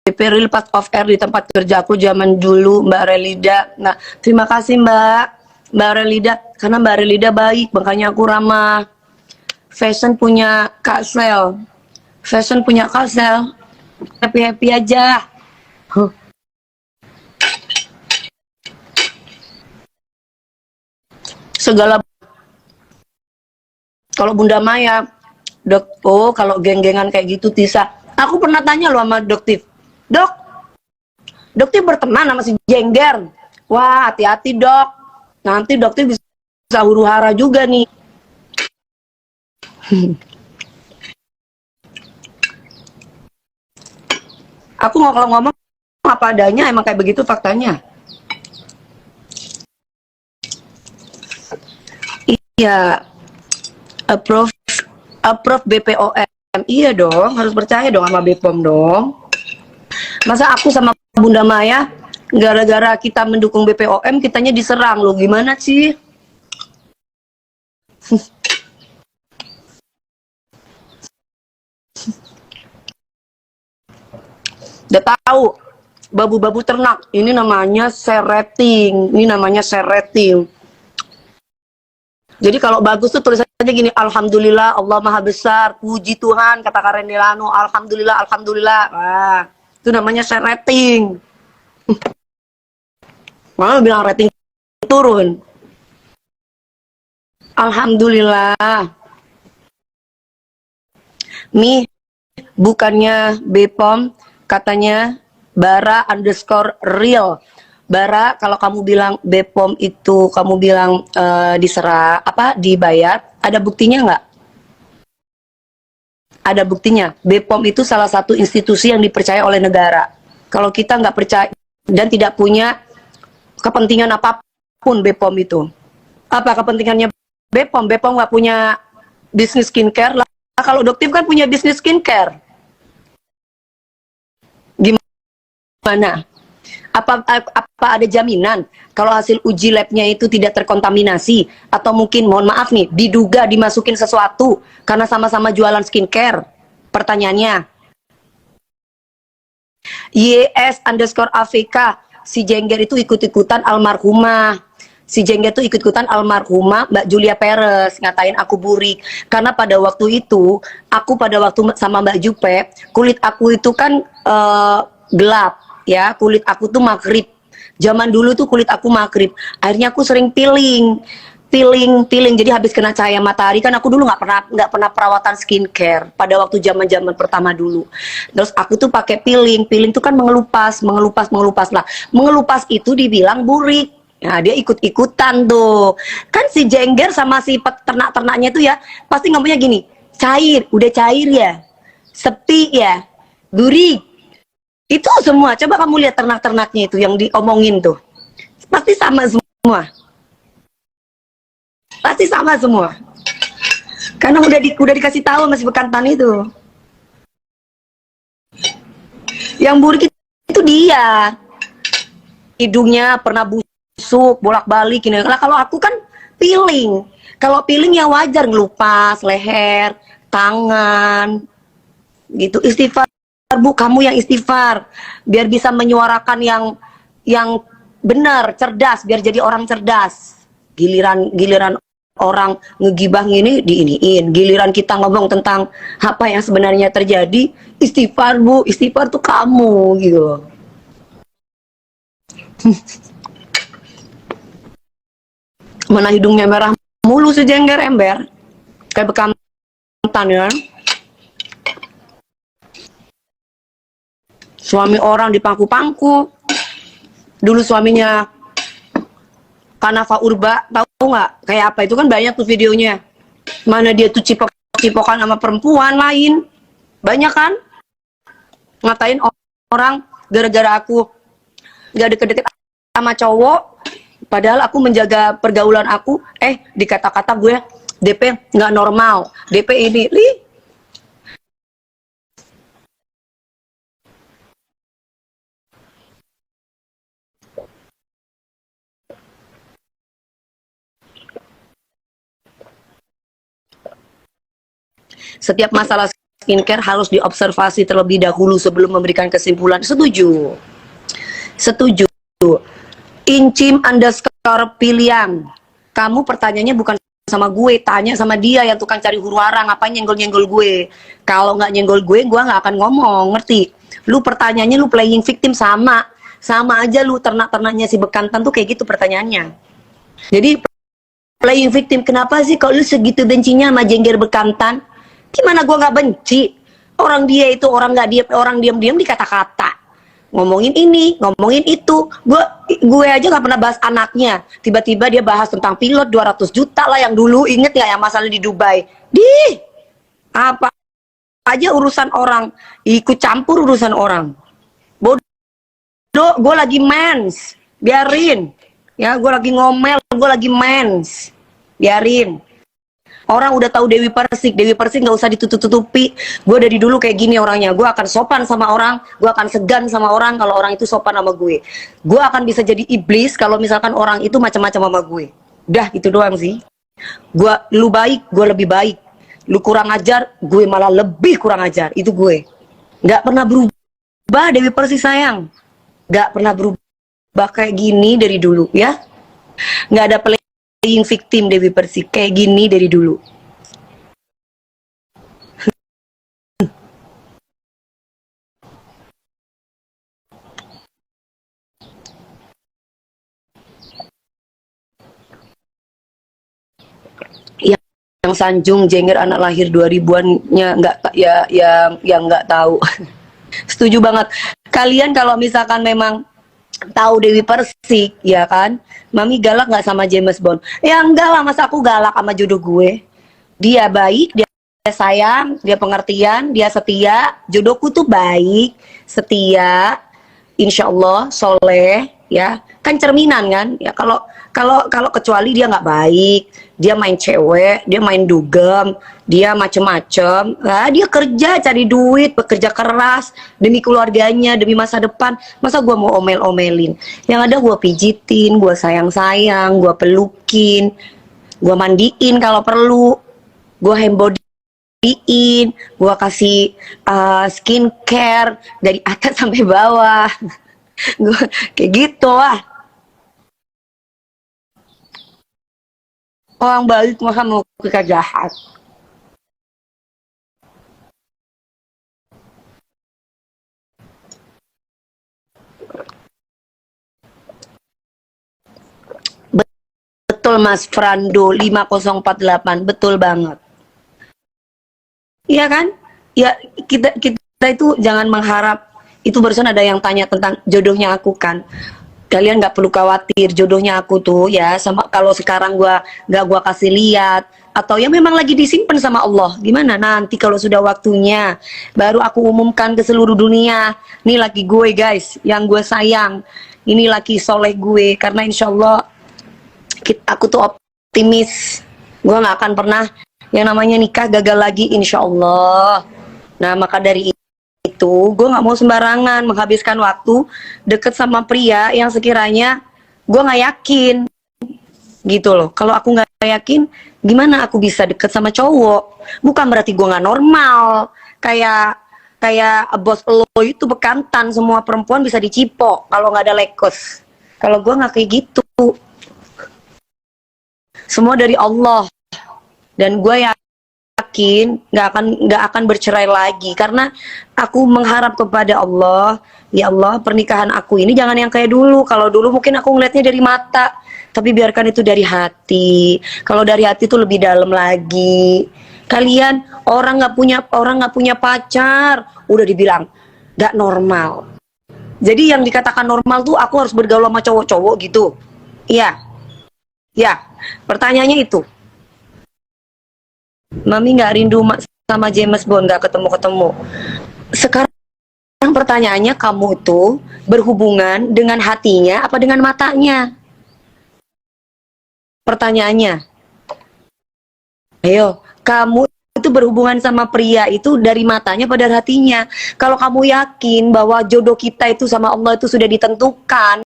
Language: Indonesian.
BP Real Part of Air di tempat kerjaku zaman dulu, Mbak Relida. Nah, terima kasih Mbak Relida, karena Mbak Relida baik, makanya aku ramah. Fashion punya Kak Sel, Fashion punya Kak Sel, happy-happy aja. Huh. Segala, kalau Bunda Maya, Dok, oh kalau geng-gengan kayak gitu Tisa. Aku pernah tanya loh sama Dok Tif, Dok Tif berteman sama si Jengger. Wah, hati-hati Dok, nanti Dok Tif bisa huru hara juga nih. Aku kalau ngomong apa adanya, emang kayak begitu faktanya. Iya, approve approve BPOM. Iya dong, harus percaya dong sama BPOM dong. Masa aku sama Bunda Maya gara-gara kita mendukung BPOM kitanya diserang loh, gimana sih? Udah tahu babu-babu ternak ini namanya share rating. Jadi kalau bagus tuh tulis aja gini, alhamdulillah Allah maha besar, puji Tuhan, kata Karen Delano, alhamdulillah. Wah, itu namanya share rating. Malah bilang rating turun. Alhamdulillah. Mi, bukannya Bepom, katanya Bara underscore real. Bara, kalau kamu bilang Bepom itu kamu bilang diserah apa dibayar, ada buktinya nggak? Ada buktinya. Bepom itu salah satu institusi yang dipercaya oleh negara. Kalau kita nggak percaya dan tidak punya kepentingan apapun Bepom itu. Apa kepentingannya Bepom? Bepom nggak punya bisnis skincare lah. Kalau Doktif kan punya bisnis skincare. Gimana? Apa ada jaminan kalau hasil uji labnya itu tidak terkontaminasi atau mungkin mohon maaf nih diduga dimasukin sesuatu karena sama-sama jualan skincare? Pertanyaannya, YS underscore AVK, si Jengger itu ikut-ikutan almarhumah. Si Jengger itu ikut-ikutan almarhumah Mbak Julia Perez, ngatain aku burik. Karena pada waktu itu, aku pada waktu sama Mbak Jupe, kulit aku itu kan gelap, ya. Kulit aku tuh makrip. Zaman dulu tuh kulit aku makrip. Akhirnya aku sering peeling. Jadi habis kena cahaya matahari kan aku dulu nggak pernah perawatan skincare pada waktu zaman pertama dulu. Terus aku tuh pakai peeling tuh kan mengelupas lah. Mengelupas itu dibilang burik. Nah, dia ikut-ikutan tuh. Kan si Jengger sama si ternak-ternaknya itu ya pasti ngomongnya gini, cair, udah cair ya, sepi ya, burik. Itu semua. Coba kamu lihat ternak-ternaknya itu yang diomongin tuh. Pasti sama semua. Pasti sama semua. Karena udah dikasih tahu masih bekantan itu. Yang burik itu dia. Hidungnya pernah busuk, bolak-balik ini. Nah, kalau aku kan peeling. Kalau peeling ya wajar ngelupas leher, tangan, gitu. Istighfar Bu, kamu yang istighfar biar bisa menyuarakan yang benar, cerdas, biar jadi orang cerdas. Giliran orang ngegibah ini diiniin, giliran kita ngomong tentang apa yang sebenarnya terjadi, istighfar Bu, istighfar tuh kamu gitu. Mana hidungnya merah mulu sejengger ember kayak bekantan ya. Suami orang dipangku-pangku. Dulu suaminya Kanafa Urba, tahu nggak? Kayak apa itu kan banyak tuh videonya. Mana dia tuh cipok-cipokan sama perempuan lain. Banyak kan? Ngatain orang gara-gara aku nggak deket-deket sama cowok. Padahal aku menjaga pergaulan aku. Dikata-kata gue DP nggak normal. DP ini. Setiap masalah skincare harus diobservasi terlebih dahulu sebelum memberikan kesimpulan. Setuju. Setuju. Incim underscore pilihan. Kamu pertanyaannya bukan sama gue, tanya sama dia yang tukang cari huru hara, ngapain nyenggol-nyenggol gue. Kalau nggak nyenggol gue nggak akan ngomong, ngerti? Lu pertanyaannya lu playing victim sama aja lu ternak-ternaknya si bekantan tuh kayak gitu pertanyaannya. Jadi playing victim, kenapa sih kalau lu segitu bencinya sama jengger bekantan? Gimana gua nggak benci? Orang dia itu orang nggak diam, orang diam-diam dikata-kata. Ngomongin ini, ngomongin itu. Gue aja nggak pernah bahas anaknya. Tiba-tiba dia bahas tentang pilot 200 juta lah yang dulu, inget nggak yang masalah di Dubai? Apa aja urusan orang, ikut campur urusan orang. Bodoh, gue lagi mens, biarin. Ya, gue lagi ngomel, gue lagi mens, biarin. Orang udah tahu Dewi Persik nggak usah ditutup-tutupi. Gue dari dulu kayak gini orangnya. Gue akan sopan sama orang, gue akan segan sama orang kalau orang itu sopan sama gue. Gue akan bisa jadi iblis kalau misalkan orang itu macam-macam sama gue. Dah gitu doang sih. Lu baik, gue lebih baik. Lu kurang ajar, gue malah lebih kurang ajar. Itu gue. Nggak pernah berubah Dewi Persik sayang. Nggak pernah berubah kayak gini dari dulu ya. Nggak ada playing victim Dewi Persik kayak gini dari dulu. Yang sanjung jengger anak lahir 2000-an-nya nggak yang nggak tahu. Setuju banget. Kalian kalau misalkan memang tahu Dewi Persik, ya kan? Mami galak nggak sama James Bond? Ya enggak lah, masa aku galak sama jodoh gue. Dia baik, dia sayang, dia pengertian, dia setia. Jodohku tuh baik, setia, insya Allah, soleh, ya. Kan cerminan kan? Ya kalau kecuali dia nggak baik, dia main cewek, dia main dugem, dia macem-macem, nah, dia kerja cari duit, bekerja keras demi keluarganya, demi masa depan. Masa gue mau omel-omelin? Yang ada gue pijitin, gue sayang-sayang, gue pelukin, gue mandiin kalau perlu, gue handbodyin, gue kasih skincare dari atas sampai bawah. Gue kayak gitu lah. Orang balik masa mau kita jahat. Betul Mas Frando 5048, betul banget. Iya kan? Ya kita itu jangan mengharap. Itu barusan ada yang tanya tentang jodohnya aku kan. Kalian nggak perlu khawatir jodohnya aku tuh ya, sama kalau sekarang gua kasih lihat atau ya memang lagi disimpan sama Allah. Gimana nanti kalau sudah waktunya baru aku umumkan ke seluruh dunia. Nih laki gue guys, yang gue sayang. Ini laki soleh gue, karena insya Allah aku tuh optimis. Gue nggak akan pernah yang namanya nikah gagal lagi insya Allah. Nah maka dari itu gue nggak mau sembarangan menghabiskan waktu deket sama pria yang sekiranya gue nggak yakin gitu loh. Kalau aku nggak yakin, gimana aku bisa deket sama cowok? Bukan berarti gue nggak normal, kayak bos lo itu bekantan, semua perempuan bisa dicipok kalau nggak ada lekos. Kalau gue nggak kayak gitu, semua dari Allah, dan gue yakin nggak akan bercerai lagi karena aku mengharap kepada Allah, ya Allah pernikahan aku ini jangan yang kayak dulu. Kalau dulu mungkin aku ngeliatnya dari mata, tapi biarkan itu dari hati. Kalau dari hati itu lebih dalam lagi. Kalian orang nggak punya pacar udah dibilang nggak normal. Jadi yang dikatakan normal tuh aku harus bergaul sama cowok-cowok gitu. Iya, ya. Pertanyaannya itu. Mami nggak rindu sama James Bond, nggak ketemu-ketemu. Sekarang pertanyaannya, kamu tuh berhubungan dengan hatinya apa dengan matanya? Pertanyaannya, ayo, kamu itu berhubungan sama pria itu dari matanya pada hatinya? Kalau kamu yakin bahwa jodoh kita itu sama Allah itu sudah ditentukan,